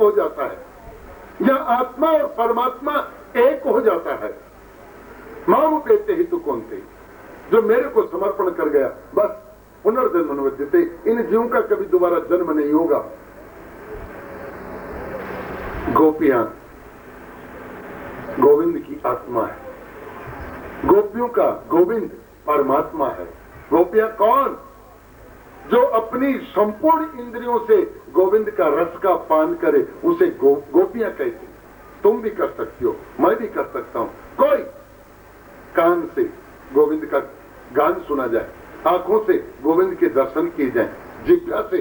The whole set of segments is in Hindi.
हो जाता है, या आत्मा और परमात्मा एक हो जाता है। माम पेते ही तो कौन थे, जो मेरे को समर्पण कर गया, बस पुनर्जन्म न विद्यते, इन जीवों का कभी दोबारा जन्म नहीं होगा। गोपियां गोविंद की आत्मा है, गोपियों का गोविंद परमात्मा है। गोपियां कौन? जो अपनी संपूर्ण इंद्रियों से गोविंद का रस का पान करे, उसे गोपियां कहते हैं। तुम भी कर सकती हो, मैं भी कर सकता हूं। कोई कान से गोविंद का गान सुना जाए, आंखों से गोविंद के दर्शन किए जाए, जिह्वा से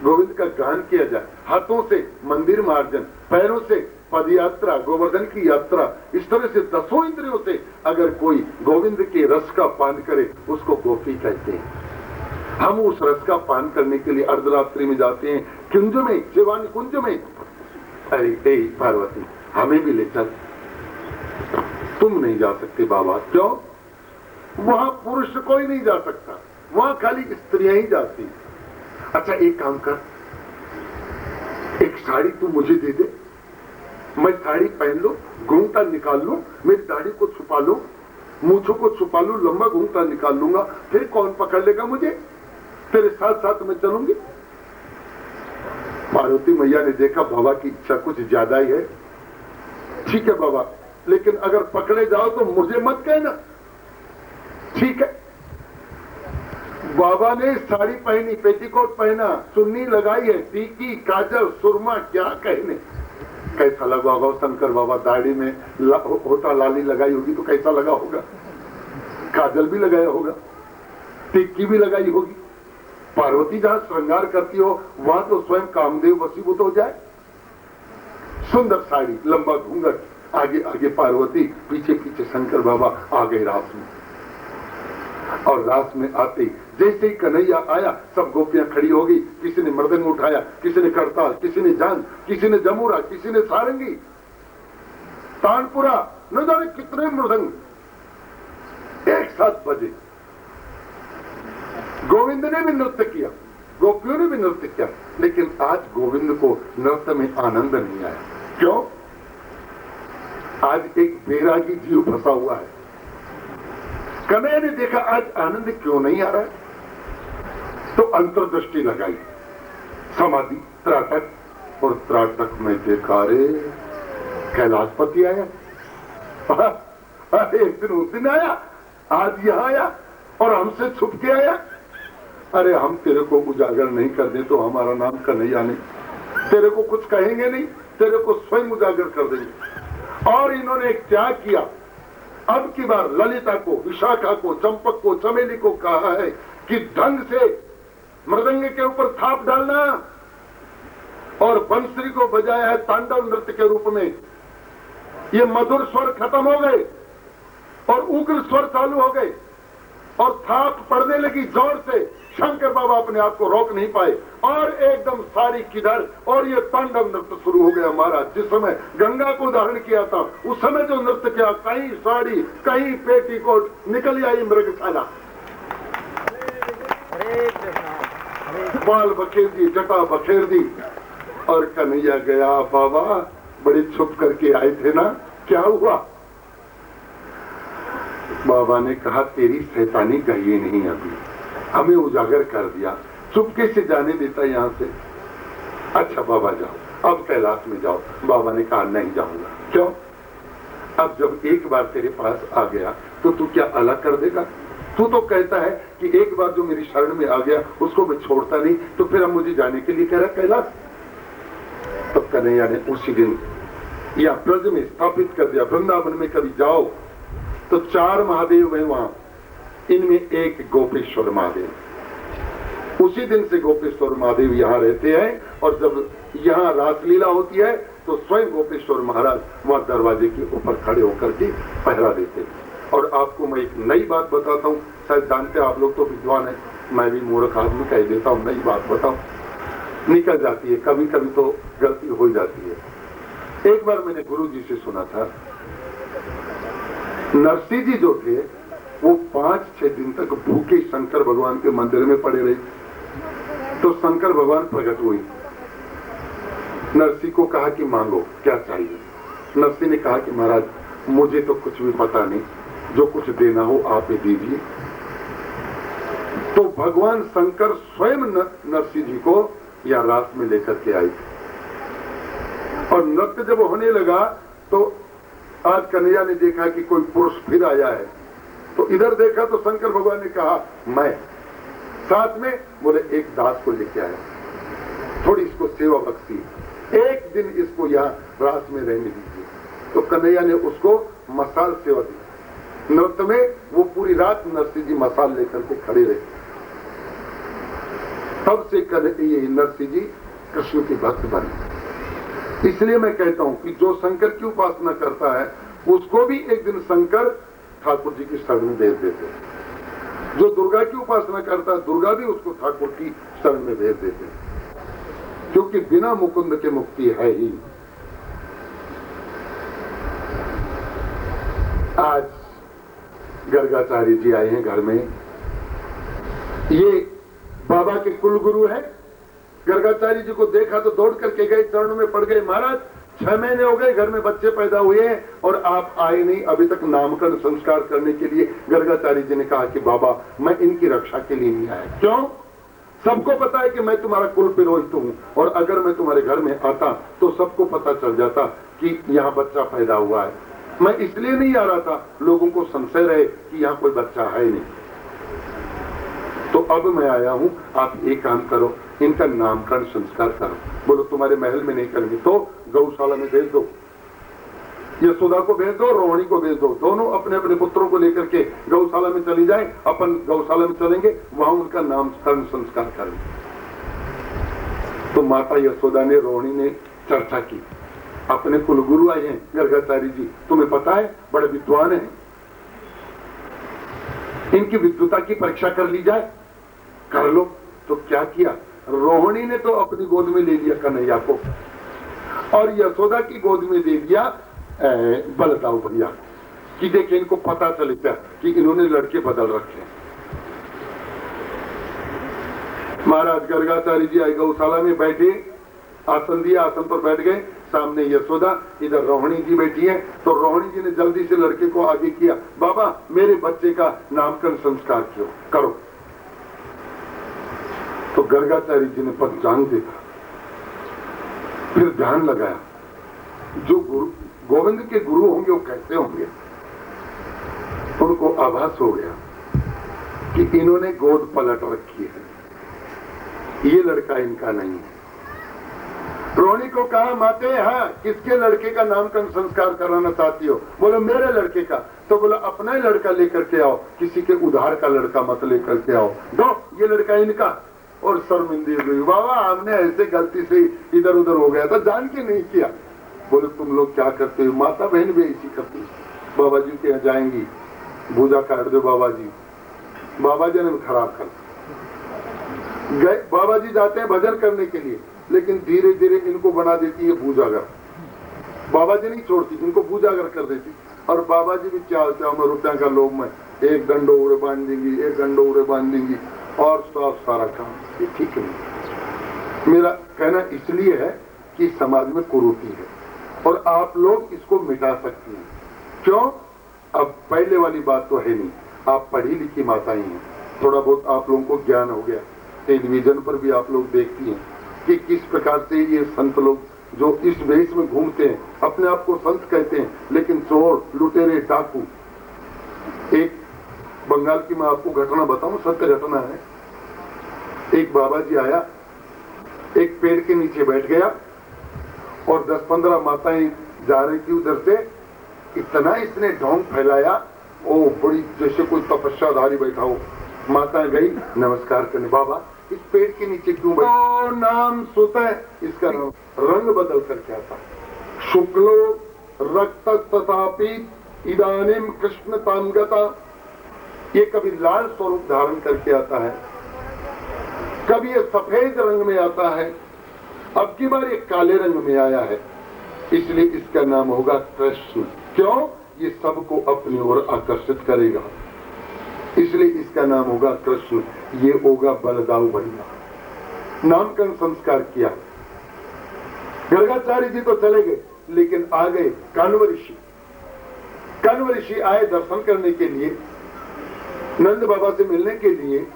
गोविंद का गान किया जाए, हाथों से मंदिर मार्जन, पैरों से पद यात्रा, गोवर्धन की यात्रा, इस तरह से 10 इंद्रियों से अगर कोई गोविंद के रस का पान करे, उसको गोपी कहते हैं। हम उस रस का पान करने के लिए अर्धरात्रि में जाते हैं, कुंज में, शिवानी कुंज में। अरे पार्वती, हमें भी ले चल। तुम नहीं जा सकते बाबा। क्यों? वहां पुरुष कोई नहीं जा सकता, वहां खाली स्त्रियां ही जाती। अच्छा एक काम कर, एक साड़ी तू मुझे दे दे, मैं साड़ी पहन लूं, घूंघटा निकाल लूं, मेरी दाढ़ी को छुपा लूं, मूछों को छुपा लूं, लंबा घूंघटा निकाल लूंगा, फिर कौन पकड़ लेगा मुझे? तेरे साथ साथ मैं चलूंगी। पार्वती मैया ने देखा बाबा की इच्छा कुछ ज्यादा ही है। ठीक है बाबा, लेकिन अगर पकड़े जाओ तो मुझे मत कहना। ठीक है। बाबा ने साड़ी पहनी, पेटीकोट पहना, चुन्नी लगाई है, टीकी, काजल, सुरमा, क्या कहने। कैसा लगा होगा शंकर बाबा? दाढ़ी में होठा लाली लगाई होगी तो कैसा लगा होगा? काजल भी लगाया होगा, टिक्की भी लगाई होगी। पार्वती जहां श्रृंगार करती हो, वहां तो स्वयं कामदेव वसीभूत हो जाए। सुंदर साड़ी, लंबा घूंघट, आगे आगे पार्वती, पीछे पीछे शंकर बाबा आ गए रास में। और रास में आते जैसे ही कन्हैया आया, सब गोपियां खड़ी हो गई। किसी ने मृदंग उठाया, किसी ने करताल, किसी ने जान, किसी ने जमुरा, किसी ने सारंगी, तानपुरा, न जाने कितने मृदंग एक साथ बजे। गोविंद ने भी नृत्य किया, गोपियों ने भी नृत्य किया, लेकिन आज गोविंद को नृत्य में आनंद नहीं आया। क्यों? आज एक बैरागी जीव फंसा हुआ है। कन्हैया ने देखा आज आनंद क्यों नहीं आ रहा है, तो अंतर्दृष्टि लगाई, समाधि, त्राटक, और त्राटक में देखा रे कैलाशपति आया। एक दिन उस दिन आया, आज यहां आया और हमसे छुप के आया। अरे हम तेरे को उजागर नहीं कर दे तो हमारा नाम कन्हैया नहीं, तेरे को कुछ कहेंगे नहीं, तेरे को स्वयं उजागर कर देंगे। और इन्होंने क्या किया, अब की बार ललिता को, विशाखा को, चंपक को, चमेली को कहा है कि ढंग से मृदंग के ऊपर थाप डालना, और बंसरी को बजाया है तांडव नृत्य के रूप में। ये मधुर स्वर खत्म हो गए और उग्र स्वर चालू हो गए, और थाप पड़ने लगी जोर से। शंकर बाबा अपने आप को रोक नहीं पाए और एकदम सारी किधर, और ये तांडव नृत्य शुरू हो गया। महाराज जिस समय गंगा को धारण किया था, उस समय जो नृत्य किया, कहीं साड़ी, कहीं पेटीकोट, निकल आई मृगशाला, बाल बखेर दी, जटा बखेर दी। और कन्हैया गया, बाबा बड़े छुप करके आए थे ना, क्या हुआ? बाबा ने कहा तेरी शैतानी गई नहीं, अभी हमें उजागर कर दिया, चुपके से जाने देता यहाँ से। अच्छा बाबा जाओ, अब कैलाश में जाओ। बाबा ने कहा नहीं जाऊंगा। क्यों? अब जब एक बार तेरे पास आ गया तो तू क्या अलग कर देगा? तू तो कहता है कि एक बार जो मेरी शरण में आ गया उसको मैं छोड़ता नहीं, तो फिर अब मुझे जाने के लिए कह रहा कैलाश। तब कन्हैया ने उसी दिन या ब्रज में स्थापित कर दिया। वृंदावन में कभी जाओ तो 4 महादेव है वहां, इनमें एक गोपेश्वर महादेव। उसी दिन से गोपेश्वर महादेव यहाँ रहते हैं, और जब यहाँ रासलीला होती है तो स्वयं गोपेश्वर महाराज वहां दरवाजे के ऊपर खड़े होकर के पहरा देते हैं। और आपको मैं एक नई बात बताता हूँ, शायद जानते आप लोग तो विद्वान है, मैं भी मूर्ख आदमी कह देता हूँ, नई बात बताऊं, निकल जाती है, कभी कभी तो गलती हो जाती है। एक बार मैंने गुरु जी से सुना था, नरसिंह जी जो थे वो 5-6 दिन तक भूखे शंकर भगवान के मंदिर में पड़े रहे। तो शंकर भगवान प्रकट हुए, नरसी को कहा कि मांगो क्या चाहिए। नरसी ने कहा कि महाराज मुझे तो कुछ भी पता नहीं, जो कुछ देना हो आप ही दीजिए। तो भगवान शंकर स्वयं नरसी जी को या रास में लेकर के आए थे। और नृत्य जब होने लगा तो आज कन्हैया ने देखा कि कोई पुरुष फिर आया है, तो इधर देखा तो शंकर भगवान ने कहा मैं, साथ में बोले एक दास को लेके आया, थोड़ी इसको सेवा बख्शी, एक दिन इसको यहाँ रास में रहने दीजिए। तो कन्हैया ने उसको मसाल सेवा दी। नृत्य में वो पूरी रात नरसी जी मसाल लेकर के खड़े रहे। तब से ये नरसी जी कृष्ण की भक्त बने। इसलिए मैं कहता हूं कि जो शंकर की उपासना करता है उसको भी एक दिन शंकर ठाकुर जी की शरण में भेज देते हैं। जो दुर्गा की उपासना करता है दुर्गा भी उसको ठाकुर की शरण में भेज देते हैं, क्योंकि बिना मुकुंद के मुक्ति है ही। आज गर्गाचार्य जी आए हैं घर में। ये बाबा के कुल गुरु है। गर्गाचार्य जी को देखा तो दौड़ करके गए, चरणों में पड़ गए। महाराज 6 महीने हो गए, घर में बच्चे पैदा हुए हैं और आप आए नहीं अभी तक नामकरण संस्कार करने के लिए। गर्गाचार्य जी ने कहा कि बाबा मैं इनकी रक्षा के लिए नहीं आया। क्यों? सबको पता है कि मैं तुम्हारा कुल पुरोहित हूं, और अगर मैं तुम्हारे घर में आता तो सबको पता चल जाता कि यहाँ बच्चा पैदा हुआ है। मैं इसलिए नहीं आ रहा था, लोगों को संशय रहे कि यहाँ कोई बच्चा है नहीं। तो अब मैं आया हूं, आप एक काम करो, इनका नामकरण संस्कार करो। बोलो तुम्हारे महल में नहीं करेंगे तो गौशाला में भेज दो, यशोदा को भेज दो, रोहिणी को भेज दो, दोनों अपने अपने पुत्रों को लेकर के गौशाला में चली जाए। अपन गौशाला में चलेंगे, वहां उनका नामकरण संस्कार करेंगे। तो माता यशोदा ने, रोहिणी ने चर्चा की। अपने कुलगुरु आए हैं गर्गाचार्य जी, तुम्हें पता है बड़े विद्वान हैं, इनकी विद्वता की परीक्षा कर ली जाए। कर लो। तो क्या किया, रोहिणी ने तो अपनी गोद में ले लिया कन्हैया को, और यशोदा की गोद में दे दिया बलदाऊ भैया कि देखिए इनको पता चले क्या कि इन्होंने लड़के बदल रखे। महाराज गर्गाचार्य जी आए, गौशाला में बैठे, आसन दिया, आसन पर बैठ गए। सामने यशोदा, इधर रोहिणी जी बैठी है। तो रोहिणी जी ने जल्दी से लड़के को आगे किया, बाबा मेरे बच्चे का नामकरण संस्कार करो। तो गर्गाचार्य जी ने पंचांग देखा, फिर ध्यान लगाया, जो गुरु गोविंद के गुरु होंगे वो कैसे होंगे। उनको आभास हो गया कि इन्होंने गोद पलट रखी है, ये लड़का इनका नहीं है। रोहिणी को कहा माते हाँ किसके लड़के का नामकरण संस्कार कराना चाहती हो। बोलो मेरे लड़के का। तो बोला अपना ही लड़का लेकर के आओ, किसी के उधार का लड़का मत लेकर के आओ, दो ये लड़का इनका। और शर्मिंदी हुई, बाबा हमने ऐसे गलती से इधर उधर हो गया था, जान के नहीं किया। बोले तुम लोग क्या करते हो, माता बहन भी ऐसी करती। बाबा जी के यहाँ जाएंगी, भूजा काट दो बाबा जी, बाबा जी ने खराब कर गए। बाबा जी जाते हैं भजन करने के लिए, लेकिन धीरे धीरे इनको बना देती है भूजागर। बाबा जी नहीं छोड़ती, इनको भूजागर कर देती। और बाबा जी भी क्या में रुपया का लोभ में एक गंडोरे बांध देंगी, एक गंडोरे बांध देंगी, और सारा काम। ये ठीक नहीं। मेरा कहना इसलिए है कि समाज में कुरीति है और आप लोग इसको मिटा सकती हैं। क्यों? अब पहले वाली बात तो है नहीं, आप पढ़ी लिखी माताएं हैं, थोड़ा बहुत आप लोगों को ज्ञान हो गया। टेलीविजन पर भी आप लोग देखती हैं कि किस प्रकार से ये संत लोग जो इस वेश में घूमते हैं, अपने आप को संत कहते हैं, लेकिन चोर, लुटेरे, डाकू। एक बंगाल की मैं आपको घटना बताऊं, सत्य घटना है। एक बाबा जी आया, एक पेड़ के नीचे बैठ गया और 10-15 माताएं जा रही थी उधर से। इतना इसने ढोंग फैलाया, ओ बड़ी जैसे कोई तपस्याधारी बैठा हो। माताएं गई नमस्कार करने, बाबा इस पेड़ के नीचे क्यों बैठे? तो नाम सोता है, इसका नाम रंग बदल करके आता है। शुक्लो रक्त तथापि इदानीम कृष्ण तांगता। ये कभी लाल स्वरूप धारण करके आता है, कभी ये सफेद रंग में आता है, अब की बार ये काले रंग में आया है। इसलिए इसका नाम होगा कृष्ण। क्यों? ये सबको अपनी ओर आकर्षित करेगा, इसलिए इसका नाम होगा कृष्ण। ये होगा बलदाऊ भैया। नामकरण संस्कार किया, गर्गाचार्य जी तो चले गए, लेकिन आ गए कान्व ऋषि। कान्व ऋषि आए दर्शन करने के लिए, नंद बाबा से मिलने के लिए।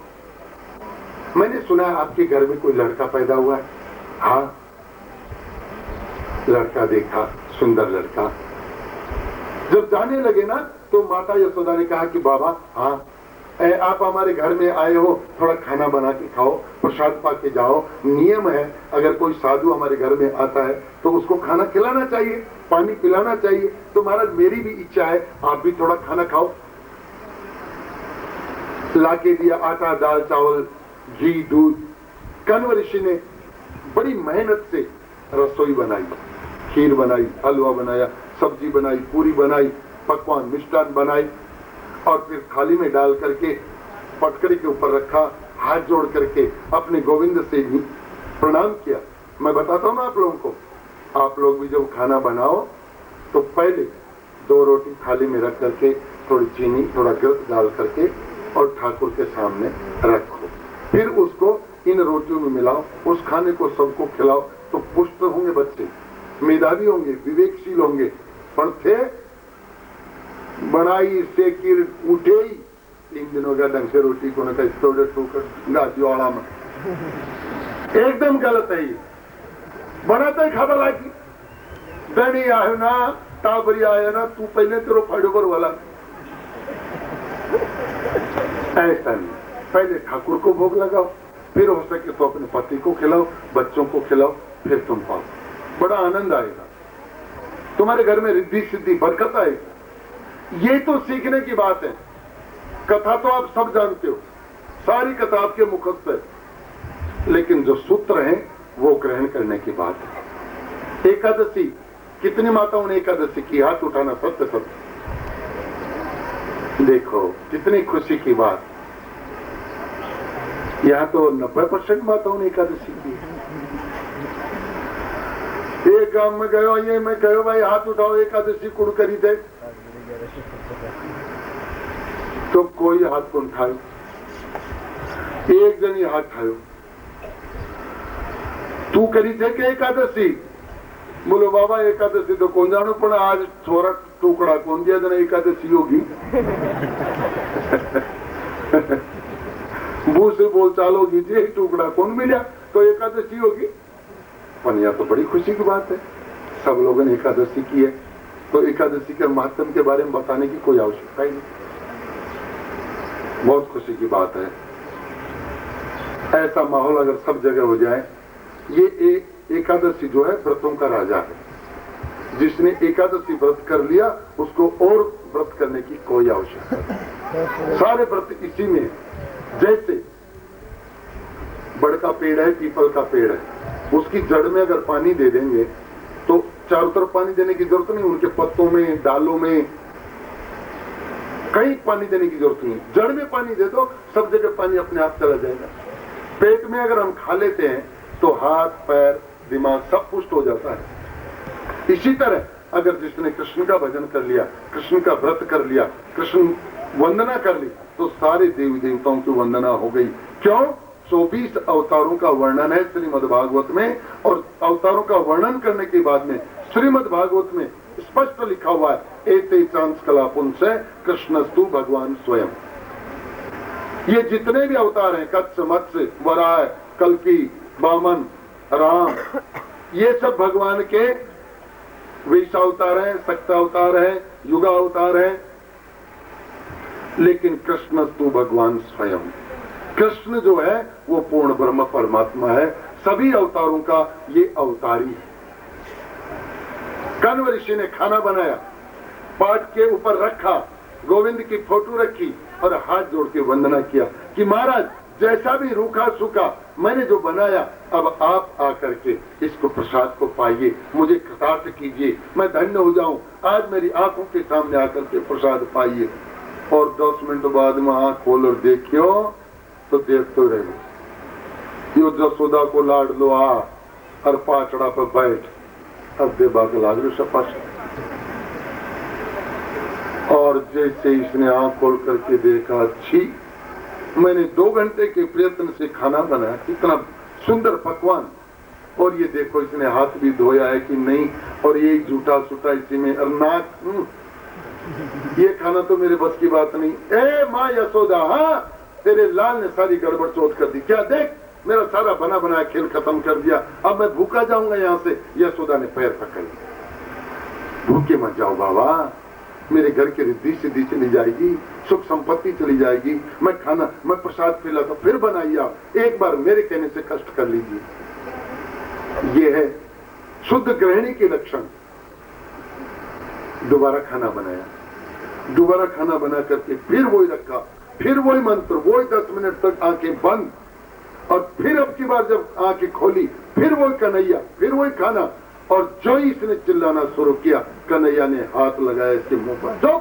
मैंने सुना आपके घर में कोई लड़का पैदा हुआ है। हाँ, लड़का देखा, सुंदर लड़का। जब जाने लगे ना तो माता यशोदा ने कहा कि बाबा, हाँ आप हमारे घर में आए हो, थोड़ा खाना बना के खाओ, प्रसाद पा के जाओ। नियम है, अगर कोई साधु हमारे घर में आता है तो उसको खाना खिलाना चाहिए, पानी पिलाना चाहिए। तो महाराज मेरी भी इच्छा है, आप भी थोड़ा खाना खाओ। लाके दिया आटा, दाल, चावल, घी, दूध। कान्व ऋषि ने बड़ी मेहनत से रसोई बनाई, खीर बनाई, हलवा बनाया, सब्जी बनाई, पूरी बनाई, पकवान मिष्टान बनाई, और फिर थाली में डाल करके पटकरी के ऊपर रखा, हाथ जोड़ करके अपने गोविंद से भी प्रणाम किया। मैं बताता हूँ ना आप लोगों को, आप लोग भी जब खाना बनाओ तो पहले 2 रोटी थाली में रख करके, थोड़ी चीनी, थोड़ा घृत डाल करके और ठाकुर के सामने रखो, फिर उसको इन रोटियों में मिलाओ, उस खाने को सबको खिलाओ। तो पुष्ट होंगे बच्चे, मेधावी होंगे, विवेकशील होंगे। पर थे बनाई से किर उठे ही 3 दिनों का ढंग से रोटी को गाजीवाड़ा में एकदम गलत है। बनाता ही खाबा लागी दनी आयो ना, टाबरी आया ना, तू पहले तेरो फाइडोबर वाला। ऐसा नहीं, पहले ठाकुर को भोग लगाओ, फिर हो सके तो अपने पति को खिलाओ, बच्चों को खिलाओ, फिर तुम पाओ। बड़ा आनंद आएगा, तुम्हारे घर में रिद्धि सिद्धि बरकत आएगी। ये तो सीखने की बात है। कथा तो आप सब जानते हो, सारी कथा आपके मुखस्त है, लेकिन जो सूत्र है वो ग्रहण करने की बात है। एकादशी, कितनी माताओं ने एकादशी की? हाथ उठाना। सत्य सत्य। देखो कितनी खुशी की बात, यहाँ तो 90% माताओं ने एकादशी की। एक गांव में गयो, ये मैं कहो भाई हाथ उठाओ, एकादशी कुड़ करी थे, तो कोई हाथ को उठायो, एक जनी हाथ उठायो, तू करी थे कि एकादशी? बोलो बाबा एकादशी तो कौन जानो, पर आज छोरा टुकड़ा कौन दिया जना एकादशी होगी। मुंह से बोल चालो कीजिए, टुकड़ा कौन मिला तो एकादशी होगी। पर यह तो बड़ी खुशी की बात है, सब लोगों ने एकादशी की है, तो एकादशी के महत्व के बारे में बताने की कोई आवश्यकता ही नहीं। बहुत खुशी की बात है। ऐसा माहौल अगर सब जगह हो जाए। ये एकादशी जो है व्रतों का राजा है। जिसने एकादशी व्रत कर लिया उसको और व्रत करने की कोई आवश्यकता नहीं। सारे व्रत इसी में। जैसे बड़ का पेड़ है, पीपल का पेड़ है, उसकी जड़ में अगर पानी दे देंगे तो चारों तरफ पानी देने की जरूरत नहीं, उनके पत्तों में, डालों में कहीं पानी देने की जरूरत नहीं। जड़ में पानी दे दो, सब जगह पानी अपने आप चला जाएगा। पेट में अगर हम खा लेते हैं तो हाथ, पैर, दिमाग सब पुष्ट हो जाता है। इसी तरह अगर जिसने कृष्ण का भजन कर लिया, कृष्ण का व्रत कर लिया, कृष्ण वंदना कर ली, तो सारे देवी देवताओं की वंदना हो गई। क्यों? 24 अवतारों का वर्णन है श्रीमद् भागवत में, और अवतारों का वर्णन करने के बाद में श्रीमद् भागवत में स्पष्ट लिखा हुआ है, एते चांस कलापुंस कृष्णस्तु भगवान स्वयं। ये जितने भी अवतार हैं, कच्छ, मत्स्य, वराह, कल्की, वामन, राम, ये सब भगवान के वैशावतार हैं, सक्तावतार हैं, युगावतार हैं। लेकिन कृष्णस्तु भगवान स्वयं, कृष्ण जो है वो पूर्ण ब्रह्म परमात्मा है। सभी अवतारों का ये अवतारी है। कान्व ऋषि ने खाना बनाया, पाट के ऊपर रखा, गोविंद की फोटो रखी और हाथ जोड़ के वंदना किया कि महाराज जैसा भी रूखा सूखा मैंने जो बनाया, अब आप आकर के इसको प्रसाद को पाइए, मुझे कृतार्थ कीजिए, मैं धन्य हो जाऊं। आज मेरी आंखों के सामने आकर के प्रसाद पाइए। और 10 मिनट बाद में आंख खोल और देखियो तो देख तो रहे यो जसोदा को लाड लो आ और पाचड़ा पर बैठ, अब दे बाग लाग लो सपास। और जैसे इसने आंख खोल करके देखा, छी मैंने 2 घंटे के प्रयत्न से खाना बनाया, इतना सुंदर पकवान, और ये देखो इसने हाथ भी धोया है कि नहीं, और ये झूठा सूठा इसी में, और नाक, ये खाना तो मेरे बस की बात नहीं। ए माँ यशोदा, हाँ तेरे लाल ने सारी गड़बड़ चोट कर दी, क्या देख मेरा सारा बना बनाया खेल खत्म कर दिया, अब मैं भूखा जाऊंगा यहाँ से। यशोदा ने पैर पकड़ लिया, भूखे मत जाओ बाबा, मेरे घर की रिद्धि सिद्धि चली जाएगी, सुख संपत्ति चली जाएगी, मैं प्रसाद खिलाता फिर बनाइए आप, एक बार मेरे कहने से कष्ट कर लीजिए। ये है शुद्ध गृहिणी के लक्षण। दोबारा खाना बनाया, दोबारा खाना बना करके फिर वही रखा, फिर वही मंत्र, वही 10 मिनट तक आंखें बंद, और फिर अब की बार जब आंखें खोली फिर वही कन्हैया, फिर वही खाना, और जो ही इसने चिल्लाना शुरू किया, कन्हैया ने हाथ लगाया इसके मुंह पर। जो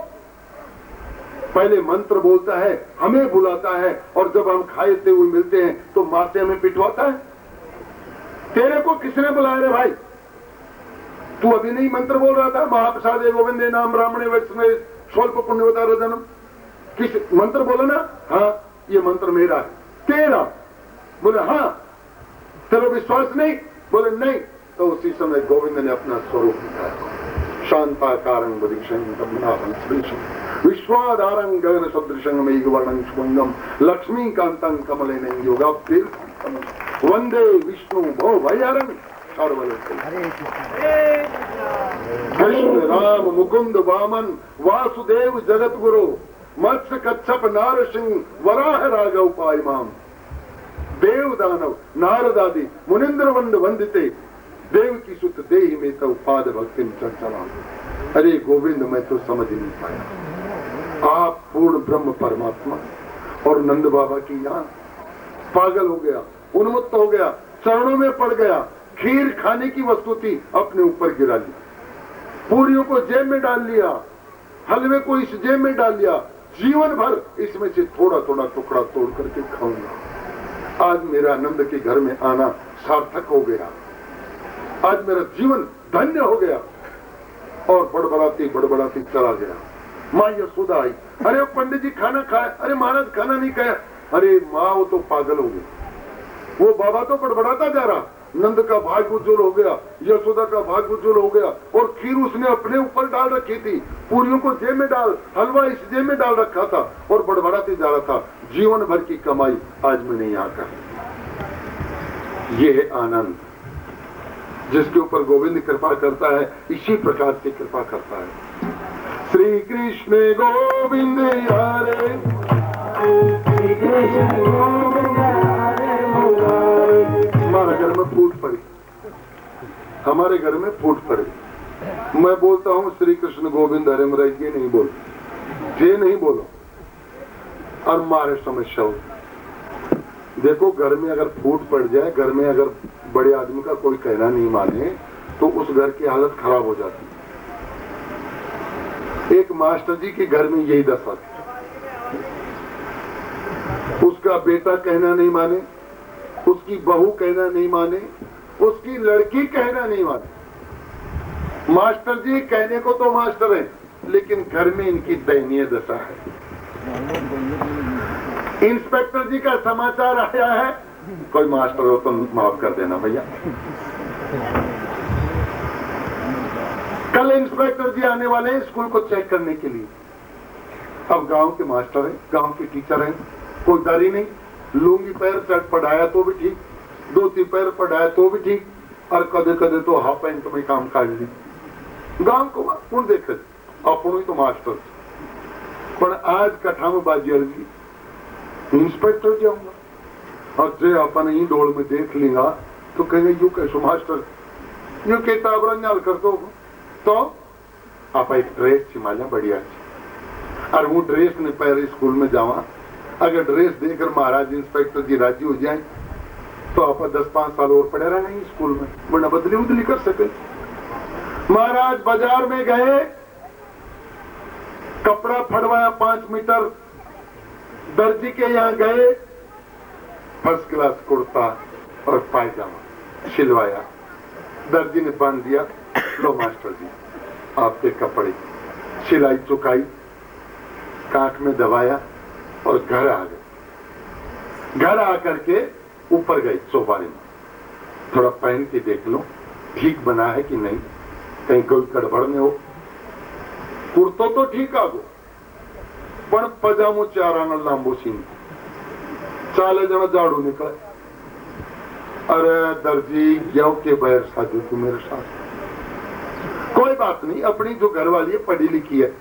पहले मंत्र बोलता है, हमें बुलाता है, और जब हम खाते हुए मिलते हैं तो मां से हमें पिटवाता है। तेरे को किसने बुलाया रे भाई? तू अभी नहीं मंत्र बोल रहा था, महाप्रसादे गोविंदे नाम ब्राह्मणे वैष्णवे स्वल्प पुण्यवतार जन्म, किस मंत्र बोला ना? हाँ ये मंत्र मेरा है। तेरा? बोले हाँ। तेरा विश्वास नहीं? बोले नहीं। तो उसी समय गोविंद ने अपना स्वरूप दिखाया, शांताकारं विश्वाधारं गगन सदृशं मेघवर्णं शुभंगम लक्ष्मीकांतं कमलेन योगाब्धिं वंदे विष्णु भो भयहरं कृष्ण राम मुकुंद वामन वासुदेव जगत गुरु मत्स्य कच्छप नारसिंह वराह राघव पायमाम देव दानव नारद आदि मुनिंद्र वंद वंदिते देव की सुत देहि में तो पाद भक्ति चला। अरे गोविंद मैं तो समझ नहीं पाया, आप पूर्ण ब्रह्म परमात्मा और नंद बाबा की यहाँ पागल हो गया, उन्मत्त हो गया, चरणों में पड़ गया। खीर खाने की वस्तु थी, अपने ऊपर गिरा ली, पूरियों को जेब में डाल लिया, हलवे को इस जेब में डाल लिया, जीवन भर इसमें से थोड़ा थोड़ा टुकड़ा तोड़ करके खाऊंगा। आज मेरा आनंद के घर में आना सार्थक हो गया, आज मेरा जीवन धन्य हो गया। और बड़बड़ाती चला गया। माँ यशोदा आई, अरे पंडित जी खाना खाए, अरे महाराज खाना नहीं खाया। अरे माँ वो तो पागल हो गई, वो बाबा तो बड़बड़ाता जा रहा, नंद का भाग्य उज्जवल हो गया, यशोदा का भाग्य उज्जवल हो गया, और खीर उसने अपने ऊपर डाल रखी थी, पूरियों को जेब में डाल, हलवा इस जेब में डाल रखा था, और बड़बड़ाते जा रहा था। जीवन भर की कमाई आज मैंने यहाँ कर। ये है आनंद जिसके ऊपर गोविंद कृपा करता है, इसी प्रकार से कृपा करता है। श्री कृष्ण गोविंद हरे, श्री कृष्ण गोविंद हरे मुरारे। हमारे घर में फूट पड़ी, हमारे घर में फूट पड़ी। मैं बोलता हूँ श्री कृष्ण गोविंद हरे मुरारे, ये नहीं बोल, ये नहीं बोलो, और मारे समस्या हो। देखो घर में अगर फूट पड़ जाए, घर में अगर बड़े आदमी का कोई कहना नहीं माने तो उस घर की हालत खराब हो जाती है। एक मास्टर जी के घर में यही दशा थी, उसका बेटा कहना नहीं माने, उसकी बहू कहना नहीं माने, उसकी लड़की कहना नहीं माने। मास्टर जी कहने को तो मास्टर है, लेकिन घर में इनकी दयनीय दशा है। इंस्पेक्टर जी का समाचार आया है, कोई मास्टर हो तो माफ कर देना भैया। कल इंस्पेक्टर जी आने वाले हैं स्कूल को चेक करने के लिए। अब गांव के मास्टर हैं, गांव के टीचर हैं, कोई डर ही नहीं। लुंगी पैर शर्ट पढ़ाया तो भी ठीक, धोती पैर पढ़ाया तो भी ठीक, और कदे कदे तो हाफ पैंट में काम काट ली। गांव को कौन देखे, अपन ही तो मास्टर। पर आज कथा में बाजी अर्जी इंस्पेक्टर जाऊंगा, और जे अपन ही डोल में देख लेगा तो कहेंगे यू कैसो मास्टर, यू किताब रंगाल कर दो। तो आप एक ड्रेस छिमाला बढ़िया, और वो ड्रेस ने पहले स्कूल में जावा, अगर ड्रेस देकर महाराज इंस्पेक्टर जी राजी हो जाए तो आप 10-5 साल और पढ़े रहना स्कूल में, वरना बदली उदली कर सके। महाराज बाजार में गए, कपड़ा फड़वाया 5 मीटर, दर्जी के यहाँ गए, फर्स्ट क्लास कुर्ता और पायजामा सिलवाया, दर्जी ने बांध दिया, लो मास्टर जी आपके कपड़े। सिलाई चुकाई, कांख में दबाया और घर आ गए। घर आकर के ऊपर गए चौबारे में, थोड़ा पहन के देख लो ठीक बना है कि नहीं, कहीं कोई गड़बड़ में हो। कुर्तो तो ठीक आगो पण पजामो 4 आंगल लांबो सीन, चाले जना झाड़ू निकले। अरे दर्जी गयो के बैर साजू तू मेरे साथ। कोई बात नहीं, अपनी जो घर वाली है पढ़ी लिखी है।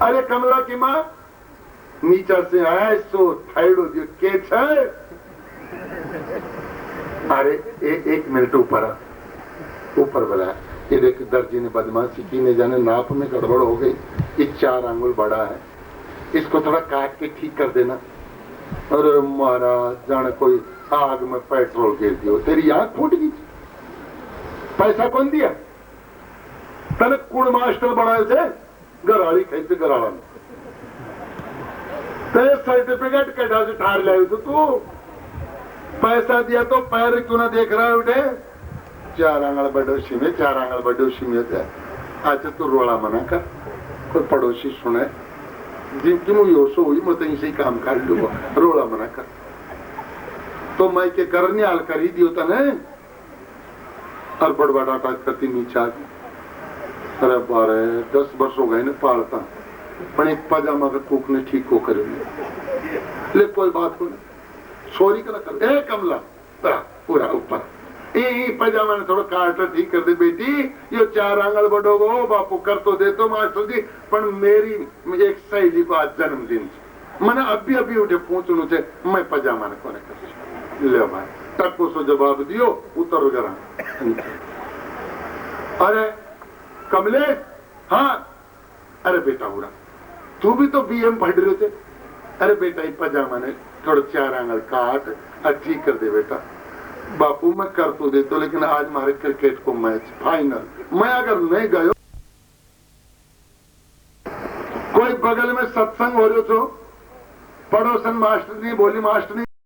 अरे कमला की माँ नीचा से आया सो थाइडो जो के छे। अरे एक मिनट ऊपर बुलाया। ये देख दर्जी ने बदमाशी की, ने जाने नाप में गड़बड़ हो गई, ये 4 आंगुल बड़ा है, इसको थोड़ा काट के ठीक कर देना। अरे महाराज जाने कोई आग में पेट्रोल गिर दियो, तेरी आंख फूट गई। पैसा कौन दिया तने? कुड़ मास्टर बनाए थे गराड़ी खेते गराड़ा में, तेरे सर्टिफिकेट कटा से ठार लाए तो तू पैसा दिया तो पैर क्यों ना देख रहा है उठे? 4 आंगल बडोशी में 4 आंगल बडोशी में होता है। अच्छा तू रोड़ा मना कर, कोई पड़ोसी सुने जिनकी मुझे होशो हुई मैं तो ही काम कर लूंगा, रोड़ा मना कर। तो मैं के करने हाल कर ही दियो तने और बड़बड़ा टाटा करती नीचे आ गई। अरे बारे 10 वर्ष हो गए ने पालता पण एक पजामा का कुक ने ठीक को करे ले, कोई बात नहीं सॉरी करा कर। ए कमला पूरा ऊपर ये पजामा ने थोड़ा काटा ठीक कर दे बेटी, ये 4 आंगल बड़ो गो बापू कर तो दे तो मास्टर जी, पर मेरी एक सहेली को आज जन्मदिन मैंने अभी उठे पूछू थे मैं पजामा ने कोने कर ले भाई टक्को सो जवाब दियो उतर गरा। अरे कमले हाँ, अरे बेटा उड़ा तू भी तो बीएम पढ़ रहे थे। अरे बेटा ये पजामा ने थोड़ा 4 आंगल काट ठीक कर दे बेटा। बापू मैं कर तो देता, लेकिन आज हमारे क्रिकेट को मैच फाइनल, मैं अगर नहीं गयो कोई बगल में सत्संग हो रहे तो पड़ोसन मास्टर नहीं बोली, मास्टर नहीं